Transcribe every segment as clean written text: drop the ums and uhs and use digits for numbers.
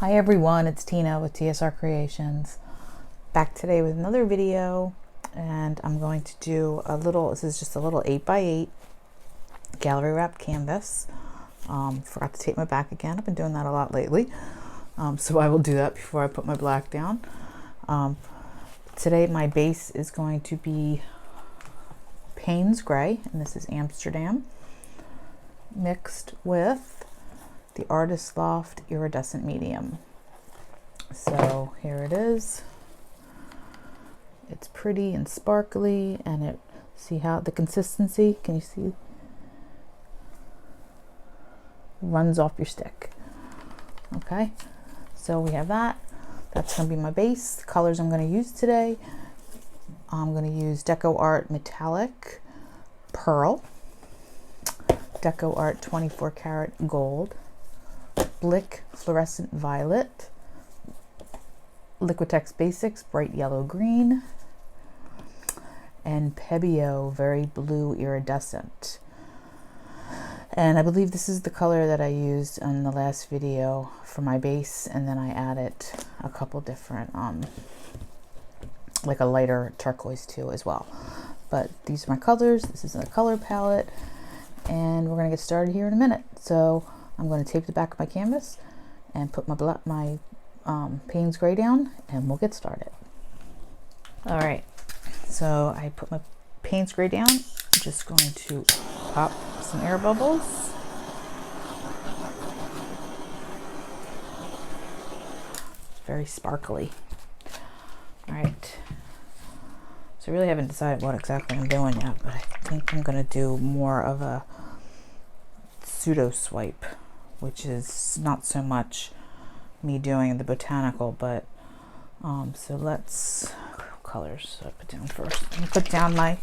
Hi everyone, it's Tina with TSR Creations. Back today with another video, and I'm going to do this is just a little 8x8 gallery wrap canvas. Forgot to tape my back again. I've been doing that a lot lately. So I will do that before I put my black down. Today my base is going to be Payne's Gray, and this is Amsterdam, mixed with the Artist Loft Iridescent Medium. So here it is. It's pretty and sparkly, and see how the consistency, can you see? Runs off your stick. Okay, so we have that. That's going to be my base. The colors I'm going to use today, I'm going to use DecoArt Metallic Pearl, DecoArt 24 Karat Gold, Blick Fluorescent Violet, Liquitex Basics Bright Yellow Green, and Pebeo Very Blue Iridescent. And I believe this is the color that I used in the last video for my base, and then I added a couple different, like a lighter turquoise too as well. But these are my colors. This is a color palette, and we're gonna get started here in a minute. So I'm going to tape the back of my canvas and put my Payne's Gray down, and we'll get started. All right, so I put my Payne's Gray down. I'm just going to pop some air bubbles. Very sparkly. All right, so I really haven't decided what exactly I'm doing yet, but I think I'm going to do more of a pseudo swipe, which is not so much me doing the botanical, but so let's colors. So I put down first. I'm gonna put down my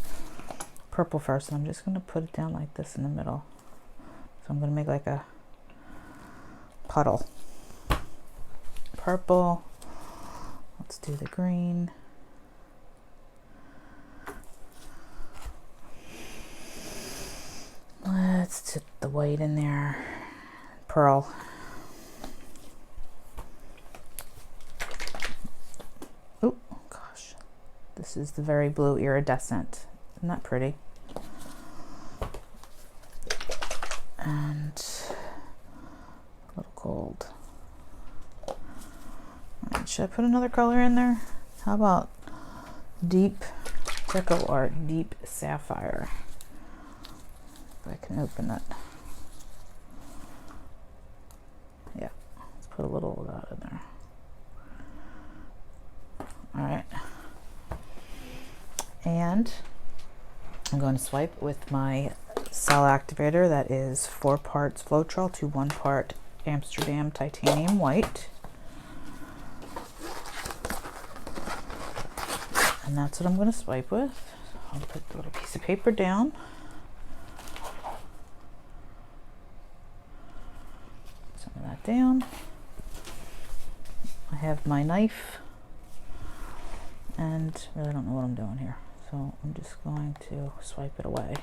purple first, and I'm just gonna put it down like this in the middle. So I'm gonna make like a puddle. Purple. Let's do the green. Let's put the white in there. Pearl. Oh gosh, this is the Very Blue Iridescent. Isn't that pretty? And a little gold. All right, should I put another color in there? How about Deep DecoArt Deep Sapphire? If I can open it. Yeah, let's put a little of that in there. All right, and I'm going to swipe with my cell activator that is 4 parts Floetrol to 1 part Amsterdam Titanium White, and that's what I'm going to swipe with. So I'll put the little piece of paper down. Some of that down. I have my knife, and really don't know what I'm doing here, so I'm just going to swipe it away.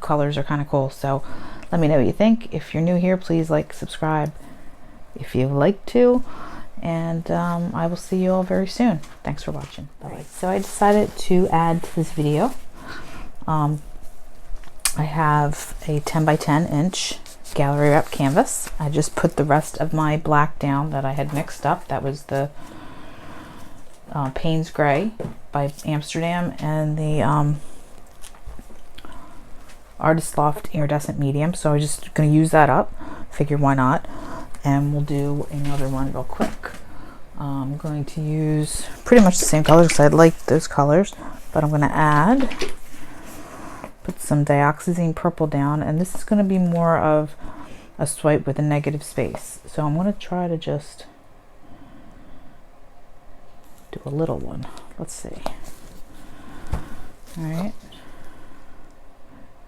colors are kind of cool. So let me know what you think. If you're new here, please like, subscribe if you like to, and I will see you all very soon. Thanks for watching. Bye-bye. So I decided to add to this video. I have a 10 by 10 inch gallery wrap canvas. I just put the rest of my black down that I had mixed up. That was the Payne's Gray by Amsterdam and the Artist Loft Iridescent Medium. So I'm just going to use that up. Figure why not? And we'll do another one real quick. I'm going to use pretty much the same colors because I like those colors, but I'm going to put some dioxazine purple down, and this is going to be more of a swipe with a negative space. So I'm going to try to just do a little one. Let's see. All right.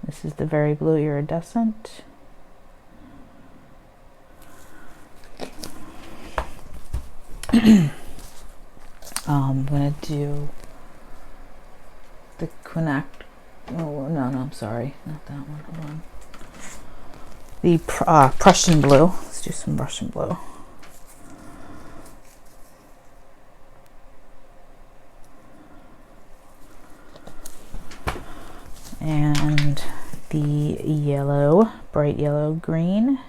This is the Very Blue Iridescent. I'm going to do the Quinac. Oh, no, I'm sorry. Not that one. Hold on. The Prussian Blue. Let's do some Prussian Blue. And the yellow, bright yellow green.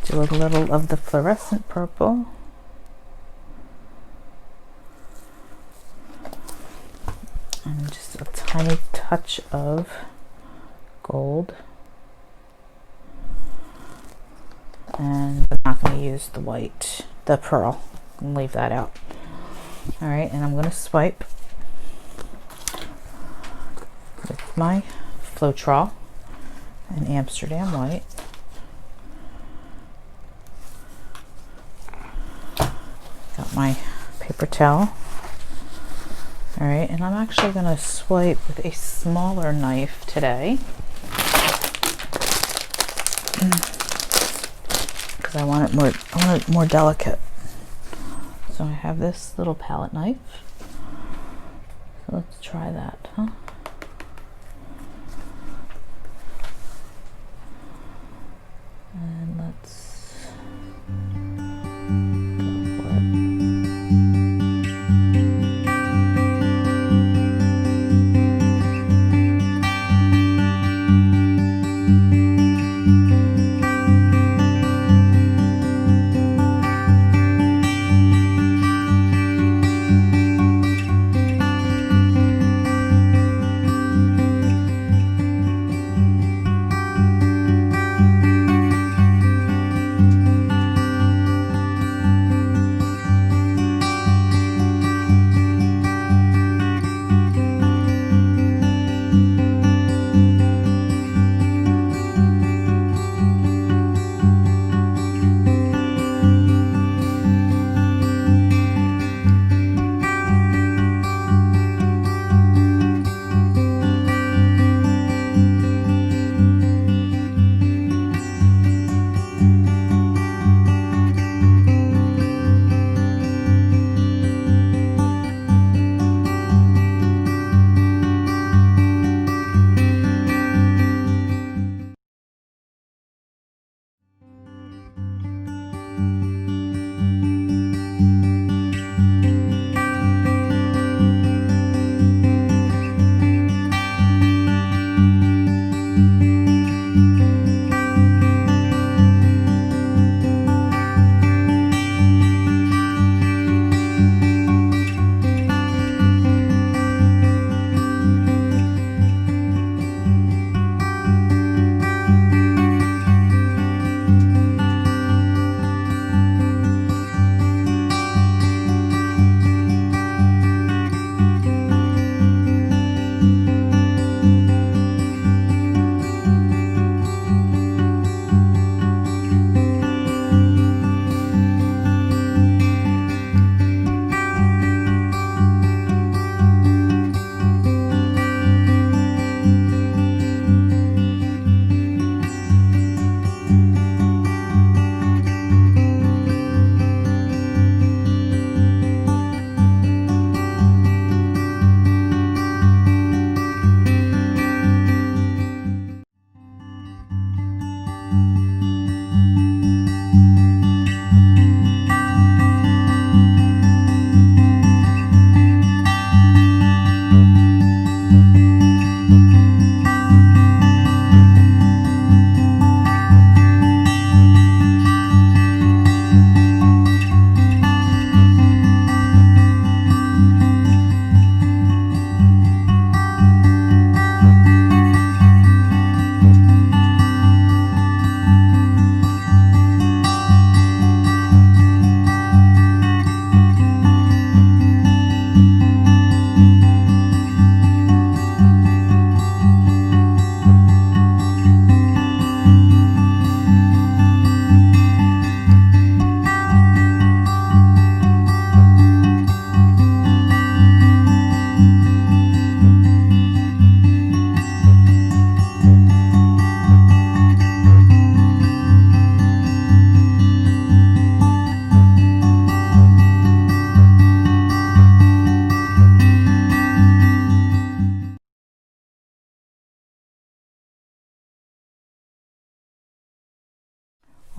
Do a little of the fluorescent purple. And just a tiny touch of gold. And I'm not going to use the white, the pearl. I'm leave that out. Alright, and I'm going to swipe with my Floetrol and Amsterdam white. Got my paper towel. Alright, and I'm actually going to swipe with a smaller knife today because I want it more delicate. So I have this little palette knife. So let's try that, huh? And let's go for it.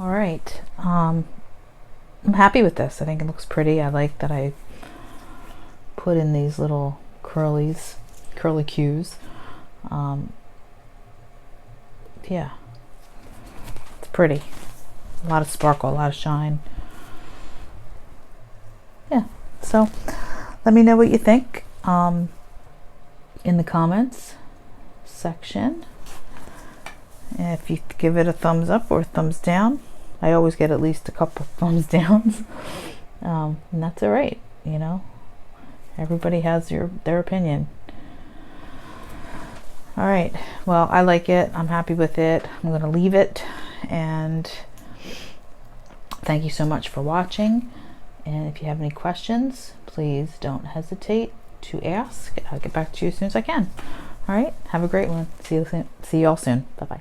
All right, I'm happy with this. I think it looks pretty. I like that I put in these little curly cues. Yeah, it's pretty. A lot of sparkle, a lot of shine. Yeah, so let me know what you think in the comments section. If you give it a thumbs up or a thumbs down. I always get at least a couple thumbs downs, and that's all right. You know, everybody has their opinion. All right, well, I like it. I'm happy with it. I'm going to leave it, and thank you so much for watching. And if you have any questions, please don't hesitate to ask. I'll get back to you as soon as I can. All right, have a great one. See you all soon. Bye-bye.